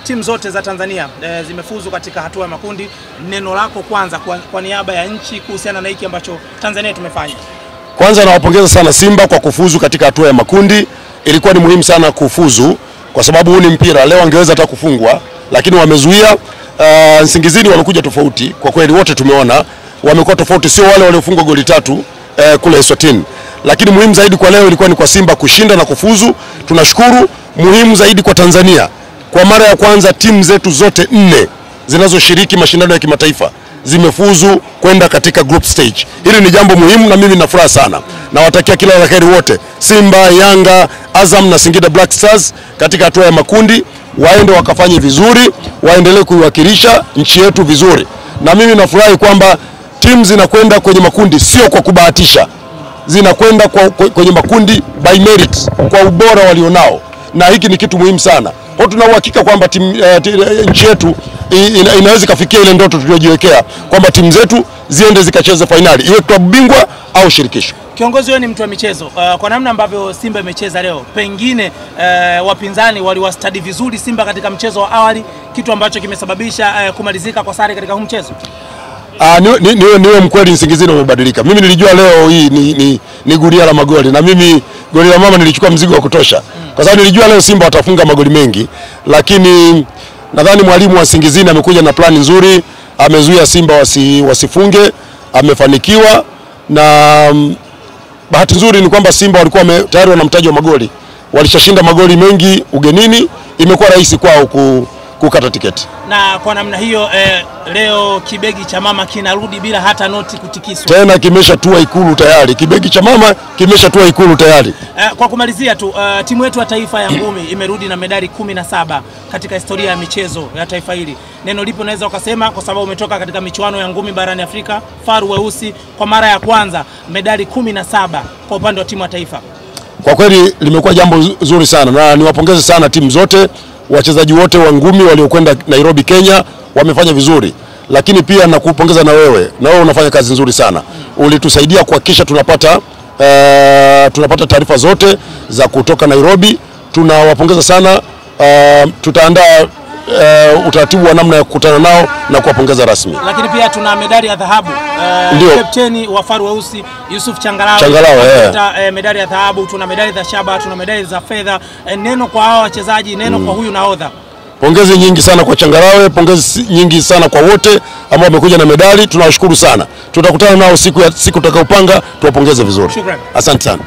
Timu zote za Tanzania zimefuzu katika hatua ya makundi. Neno lako kwanza kwa niaba ya nchi kuhusiana na hiki ambacho Tanzania tumefanya. Kwanza nawapongeza sana Simba kwa kufuzu katika hatua ya makundi. Ilikuwa ni muhimu sana kufuzu kwa sababu huu ni mpira. Leo wangeweza hata kufungwa lakini wamezuia. Nsingizini wamekuja tofauti. Kwa kweli wote tumeona wamekuwa tofauti, sio wale waliofungwa goli 3 kule Eswatini. Lakini muhimu zaidi kwa leo ilikuwa ni kwa Simba kushinda na kufuzu. Tunashukuru. Muhimu zaidi kwa Tanzania, kwa mara ya kwanza timu zetu zote 4 zinazoshiriki mashindano ya kimataifa zimefuzu kwenda katika group stage. Hili ni jambo muhimu na mimi nina furaha sana. Nawatakia kila la heri wote, Simba, Yanga, Azam na Singida Black Stars katika hatua ya makundi. Waende wakafanye vizuri, waendelee kuiwakilisha nchi yetu vizuri. Na mimi nafurahi kwamba timu zinakwenda kwenye makundi sio kwa kubahatisha. Zinakwenda kwenye makundi by merit, kwa ubora walionao. Na hiki ni kitu muhimu sana. Kwa tuna uhakika kwamba nchi yetu inaweza kufikia ile ndoto tuliyojiwekea kwamba timu zetu ziende zikacheze finali, iwe klabu bingwa au shirikisho. Kiongozi wewe ni mtu wa michezo. Kwa namna ambavyo Simba imecheza leo, pengine wapinzani waliwastadi vizuri Simba katika mchezo wa awali, kitu ambacho kimesababisha kumalizika kwa sare katika huu mchezo. Niwe mkweli, Nsingizini umebadilika. Mimi nilijua leo hii ni guria la magoli, na mimi goli la mama nilichukua mzigo wa kutosha. Kwa sababu nilijua leo Simba watafunga magoli mengi, lakini nadhani mwalimu wa Nsingizini amekuja na plani nzuri, amezuia Simba wasifunge, amefanikiwa. Na bahati nzuri ni kwamba Simba walikuwa tayari wana mtaji wa magoli. Walishashinda magoli mengi ugenini, imekuwa rahisi kwao kukata tiketi. Na kwa namna hiyo leo kibegi cha mama kinarudi bila hata noti kutikiswa. Tena kimeshatua Ikulu tayari. Kibegi cha mama kimeshatua Ikulu tayari. Kwa kumalizia tu, timu yetu ya taifa ya ngumi imerudi na medali 17 katika historia ya michezo ya taifa hili. Neno lipo naweza ukasema, kwa sababu umetoka katika michuano ya ngumi barani Afrika, faru weusi kwa mara ya kwanza, medali 17 kwa upande wa timu ya taifa. Kwa kweli limekuwa jambo zuri sana, na niwapongeze sana timu zote, wachezaji wote wa ngumi waliokwenda Nairobi Kenya wamefanya vizuri. Lakini pia nakupongeza na wewe unafanya kazi nzuri sana. Ulitusaidia kuhakikisha tunapata taarifa zote za kutoka Nairobi. Tunawapongeza sana. Tutaandaa utaratibu wa namna ya kukutana nao na kuwapongeza rasmi. Lakini pia tuna medali ya dhahabu. Kapteni wa faru weusi Yusuf Changalawe medali ya dhahabu. Tuna medali za shaba, tuna medali za fedha. Neno kwa hao wachezaji, neno kwa huyu nahodha. Pongezi nyingi sana kwa Changalawe, pongezi nyingi sana kwa wote ambao wamekuja na medali. Tunawashukuru sana. Tutakutana nao siku tutakayopanga, tuwapongeze vizuri. Shukrani. Asante sana.